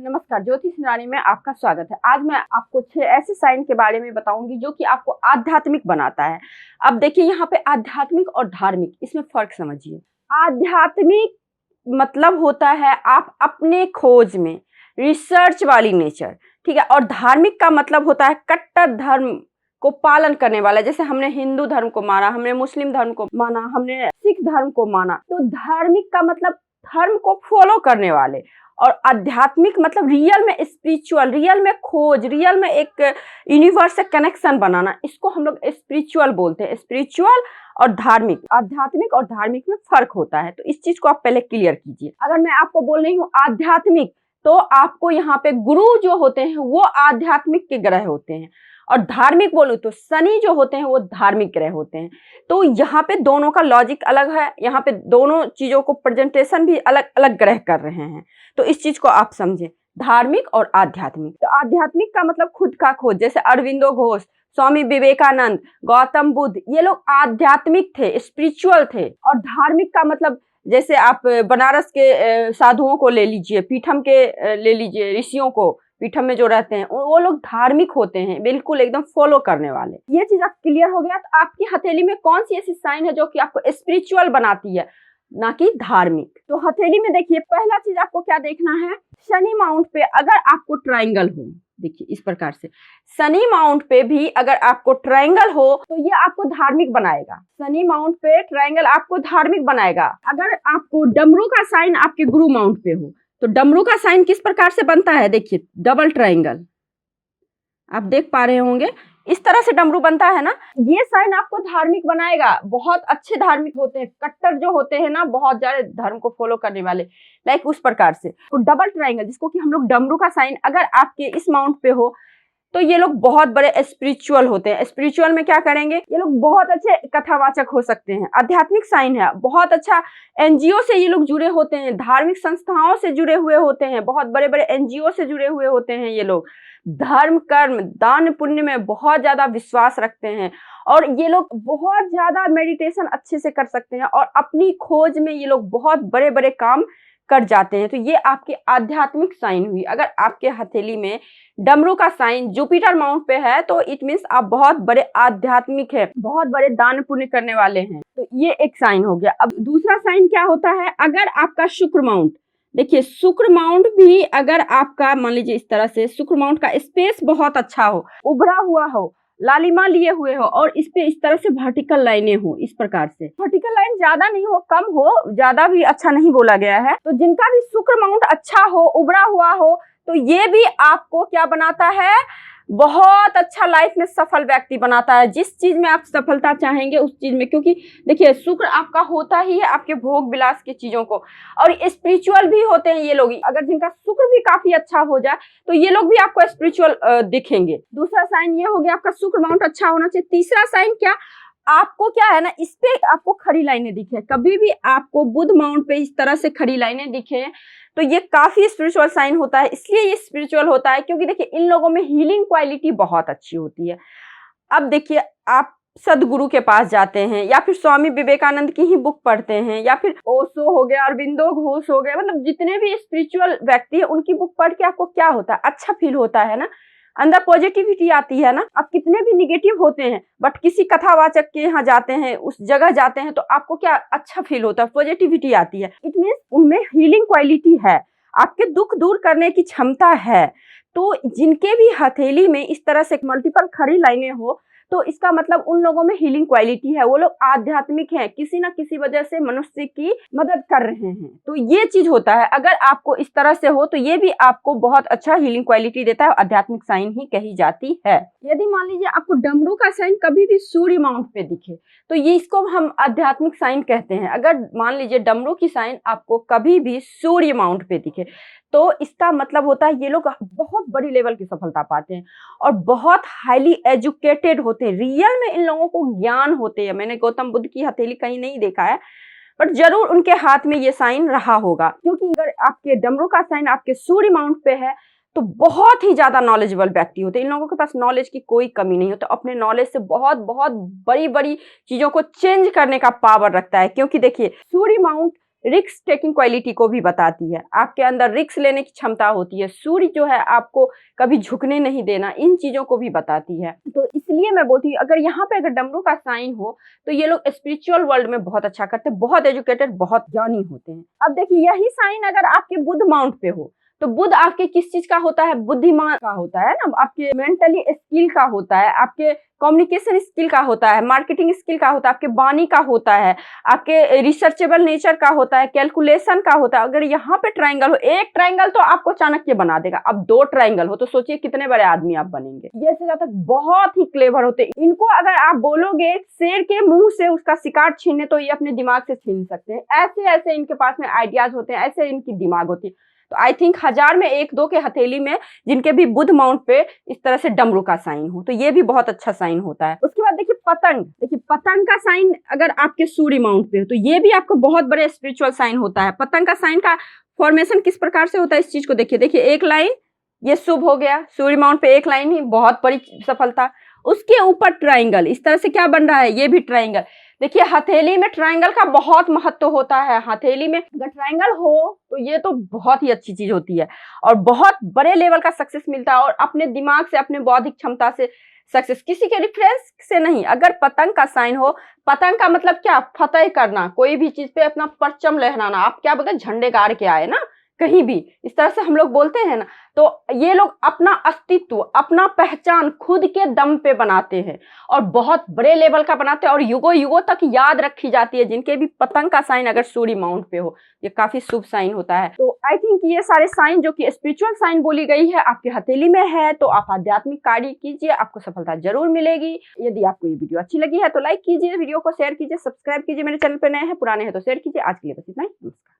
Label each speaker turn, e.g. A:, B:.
A: नमस्कार, ज्योतिष रानी में आपका स्वागत है। आज मैं आपको 6 ऐसे साइन के बारे में बताऊंगी जो कि आपको आध्यात्मिक बनाता है। अब देखिए यहाँ पे आध्यात्मिक और धार्मिक, इसमें फर्क समझिए। आध्यात्मिक मतलब होता है आप अपने खोज में रिसर्च वाली नेचर, ठीक है। और धार्मिक का मतलब होता है कट्टर धर्म को पालन करने वाला। जैसे हमने हिंदू धर्म को माना, हमने मुस्लिम धर्म को माना, हमने सिख धर्म को माना। तो धार्मिक का मतलब धर्म को फॉलो करने वाले। और आध्यात्मिक मतलब रियल में स्पिरिचुअल, रियल में खोज, रियल में एक यूनिवर्स से कनेक्शन बनाना, इसको हम लोग स्पिरिचुअल बोलते हैं। स्पिरिचुअल और धार्मिक, आध्यात्मिक और धार्मिक में फर्क होता है। तो इस चीज को आप पहले क्लियर कीजिए। अगर मैं आपको बोल रही हूँ आध्यात्मिक, तो आपको यहाँ पे गुरु जो होते हैं वो आध्यात्मिक के ग्रह होते हैं, और धार्मिक बोलूं तो शनि जो होते हैं वो धार्मिक ग्रह होते हैं। तो यहाँ पे दोनों का लॉजिक अलग है, यहाँ पे दोनों चीजों को प्रेजेंटेशन भी अलग अलग ग्रह कर रहे हैं। तो इस चीज को आप समझें, धार्मिक और आध्यात्मिक। तो आध्यात्मिक का मतलब खुद का खोज, जैसे अरविंदो घोष, स्वामी विवेकानंद, गौतम बुद्ध, ये लोग आध्यात्मिक थे, स्पिरिचुअल थे। और धार्मिक का मतलब जैसे आप बनारस के साधुओं को ले लीजिए, पीठम के ले लीजिए, ऋषियों को पीठम में जो रहते हैं वो लोग धार्मिक होते हैं, बिल्कुल एकदम फॉलो करने वाले। ये चीज आप क्लियर हो गया। तो आपकी हथेली में कौन सी ऐसी साइन है जो कि आपको स्पिरिचुअल बनाती है, ना कि धार्मिक। तो हथेली में देखिए, पहला चीज आपको क्या देखना है, शनि माउंट पे अगर आपको ट्रायंगल हो, देखिए इस प्रकार से शनि माउंट पे भी अगर आपको ट्रायंगल हो तो ये आपको धार्मिक बनाएगा। शनि माउंट पे ट्रायंगल आपको धार्मिक बनाएगा। अगर आपको डमरू का साइन आपके गुरु माउंट पे हो, तो डमरू का साइन किस प्रकार से बनता है, देखिए डबल ट्रायंगल आप देख पा रहे होंगे, इस तरह से डमरू बनता है ना। ये साइन आपको धार्मिक बनाएगा। बहुत अच्छे धार्मिक होते हैं, कट्टर जो होते हैं ना, बहुत ज्यादा धर्म को फॉलो करने वाले, लाइक उस प्रकार से। तो डबल ट्रायंगल जिसको कि हम लोग डमरू का साइन अगर आपके इस माउंट पे हो, तो ये लोग बहुत बड़े स्पिरिचुअल होते हैं। स्पिरिचुअल में क्या करेंगे, ये लोग बहुत अच्छे कथावाचक हो सकते हैं। आध्यात्मिक साइन है, बहुत अच्छा एनजीओ से ये लोग जुड़े होते हैं, धार्मिक संस्थाओं से जुड़े हुए होते हैं, बहुत बड़े बड़े एनजीओ से जुड़े हुए होते हैं। ये लोग धर्म, कर्म, दान, पुण्य में बहुत ज्यादा विश्वास रखते हैं, और ये लोग बहुत ज्यादा मेडिटेशन अच्छे से कर सकते हैं, और अपनी खोज में ये लोग बहुत बड़े बड़े काम कर जाते हैं। तो ये आपकी आध्यात्मिक साइन हुई। अगर आपके हथेली में डमरू का साइन जुपिटर माउंट पे है तो इट मीन्स आप बहुत बड़े आध्यात्मिक है, बहुत बड़े दान पुण्य करने वाले हैं। तो ये एक साइन हो गया। अब दूसरा साइन क्या होता है, अगर आपका शुक्र माउंट, देखिए शुक्र माउंट भी अगर आपका मान लीजिए इस तरह से शुक्र माउंट का स्पेस बहुत अच्छा हो, उभरा हुआ हो, लालिमा लिए हुए हो, और इस पे इस तरह से वर्टिकल लाइनें हो, इस प्रकार से वर्टिकल लाइन ज्यादा नहीं हो, कम हो, ज्यादा भी अच्छा नहीं बोला गया है। तो जिनका भी शुक्र माउंट अच्छा हो, उभरा हुआ हो, तो ये भी आपको क्या बनाता है, बहुत अच्छा लाइफ में सफल व्यक्ति बनाता है। जिस चीज में आप सफलता चाहेंगे उस चीज में, क्योंकि देखिए शुक्र आपका होता ही है आपके भोग विलास की चीजों को, और स्पिरिचुअल भी होते हैं ये लोग। अगर जिनका शुक्र भी काफी अच्छा हो जाए तो ये लोग भी आपको स्पिरिचुअल दिखेंगे। दूसरा साइन ये हो गया, आपका शुक्र माउंट अच्छा होना चाहिए। तीसरा साइन क्या, आपको क्या है ना, इस पे आपको खड़ी लाइनें दिखे। कभी भी आपको बुध माउंट पे इस तरह से खड़ी लाइनें दिखे तो ये काफी स्पिरिचुअल साइन होता है। इसलिए ये स्पिरिचुअल होता है क्योंकि देखिए इन लोगों में हीलिंग क्वालिटी बहुत अच्छी होती है। अब देखिए आप सदगुरु के पास जाते हैं, या फिर स्वामी विवेकानंद की ही बुक पढ़ते हैं, या फिर ओशो हो गया, अरविंदो घोष हो गया, मतलब जितने भी स्पिरिचुअल व्यक्ति है उनकी बुक पढ़ के आपको क्या होता है, अच्छा फील होता है ना, अंदर पॉजिटिविटी आती है ना। आप कितने भी निगेटिव होते हैं बट किसी कथावाचक के यहाँ जाते हैं, उस जगह जाते हैं, तो आपको क्या अच्छा फील होता है, पॉजिटिविटी आती है। इट मीन्स उनमें हीलिंग क्वालिटी है, आपके दुख दूर करने की क्षमता है। तो जिनके भी हथेली में इस तरह से मल्टीपल खड़ी लाइनें हो, तो इसका मतलब उन लोगों में हीलिंग क्वालिटी है, वो लोग आध्यात्मिक हैं, किसी ना किसी वजह से मनुष्य की मदद कर रहे हैं। तो ये चीज होता है। अगर आपको इस तरह से हो तो ये भी आपको बहुत अच्छा हीलिंग क्वालिटी देता है, आध्यात्मिक साइन ही कही जाती है। यदि मान लीजिए आपको डमरू का साइन कभी भी सूर्य माउंट पे दिखे तो ये इसको हम आध्यात्मिक साइन कहते हैं। अगर मान लीजिए डमरू की साइन आपको कभी भी सूर्य माउंट पे दिखे तो इसका मतलब होता है ये लोग बहुत बड़ी लेवल की सफलता पाते हैं, और बहुत हाईली एजुकेटेड होते हैं। रियल में इन लोगों को ज्ञान होते हैं। मैंने गौतम बुद्ध की हथेली कहीं नहीं देखा है, बट जरूर उनके हाथ में ये साइन रहा होगा, क्योंकि अगर आपके डमरू का साइन आपके सूर्य माउंट पे है तो बहुत ही ज्यादा नॉलेजेबल व्यक्ति होते हैं। इन लोगों के पास नॉलेज की कोई कमी नहीं होती, अपने नॉलेज से बहुत बहुत बड़ी बड़ी चीजों को चेंज करने का पावर रखता है। क्योंकि देखिए सूर्य माउंट रिस्क टेकिंग क्वालिटी को भी बताती है, आपके अंदर रिस्क लेने की क्षमता होती है। सूर्य जो है आपको कभी झुकने नहीं देना, इन चीजों को भी बताती है। तो इसलिए मैं बोलती हूँ अगर यहाँ पे अगर डमरू का साइन हो तो ये लोग स्पिरिचुअल वर्ल्ड में बहुत अच्छा करते हैं, बहुत एजुकेटेड, बहुत ज्ञानी होते हैं। अब देखिए यही साइन अगर आपके बुध माउंट पे हो तो बुध आपके किस चीज का होता है, बुद्धिमान का होता है ना, आपके मेंटली स्किल का होता है, आपके कम्युनिकेशन स्किल का होता है, मार्केटिंग स्किल का होता है, आपके वाणी का होता है, आपके रिसर्चेबल नेचर का होता है, कैलकुलेशन का होता है। अगर यहाँ पे ट्राइंगल हो, एक ट्राइंगल तो आपको चाणक्य बना देगा, अब 2 ट्राइंगल हो तो सोचिए कितने बड़े आदमी आप बनेंगे। ये से ज्यादा बहुत ही क्लेवर होते हैं। इनको अगर आप बोलोगे शेर के मुंह से उसका शिकार छीनने तो ये अपने दिमाग से छीन सकते हैं, ऐसे ऐसे इनके पास में आइडियाज होते हैं, ऐसे इनकी दिमाग होती है। तो आई थिंक 1000 में 1-2 के हथेली में जिनके भी बुध माउंट पे इस तरह से डमरू का साइन हो तो ये भी बहुत अच्छा साइन होता है। उसके बाद देखिए पतंग, देखिए पतंग का साइन अगर आपके सूर्य माउंट पे हो तो ये भी आपको बहुत बड़े स्पिरिचुअल साइन होता है। पतंग का साइन का फॉर्मेशन किस प्रकार से होता है इस चीज को देखिए, देखिए एक लाइन, ये शुभ हो गया, सूर्य माउंट पे एक लाइन ही बहुत बड़ी सफलता। उसके ऊपर ट्राइंगल, इस तरह से क्या बन रहा है, ये भी ट्राइंगल। देखिए हथेली में ट्राइंगल का बहुत महत्व होता है। हथेली में अगर ट्राइंगल हो तो ये तो बहुत ही अच्छी चीज होती है और बहुत बड़े लेवल का सक्सेस मिलता है और अपने दिमाग से, अपने बौद्धिक क्षमता से सक्सेस, किसी के रेफरेंस से नहीं। अगर पतंग का साइन हो, पतंग का मतलब क्या, फतेह करना, कोई भी चीज पे अपना परचम लहराना, आप क्या बोलते हैं, झंडे गाड़ के आए ना कहीं भी, इस तरह से हम लोग बोलते हैं ना। तो ये लोग अपना अस्तित्व, अपना पहचान खुद के दम पे बनाते हैं और बहुत बड़े लेवल का बनाते हैं और युगों युगों तक याद रखी जाती है। जिनके भी पतंग का साइन अगर सूर्य माउंट पे हो, ये काफी शुभ साइन होता है। तो आई थिंक ये सारे साइन जो कि स्पिरिचुअल साइन बोली गई है आपकी हथेली में है तो आप आध्यात्मिक कार्य कीजिए, आपको सफलता जरूर मिलेगी। यदि आपको ये वीडियो अच्छी लगी है तो लाइक कीजिए, वीडियो को शेयर कीजिए, सब्सक्राइब कीजिए, मेरे चैनल पे नए हैं, पुराने हैं तो शेयर कीजिए। आज के लिए बस इतना ही, नमस्कार।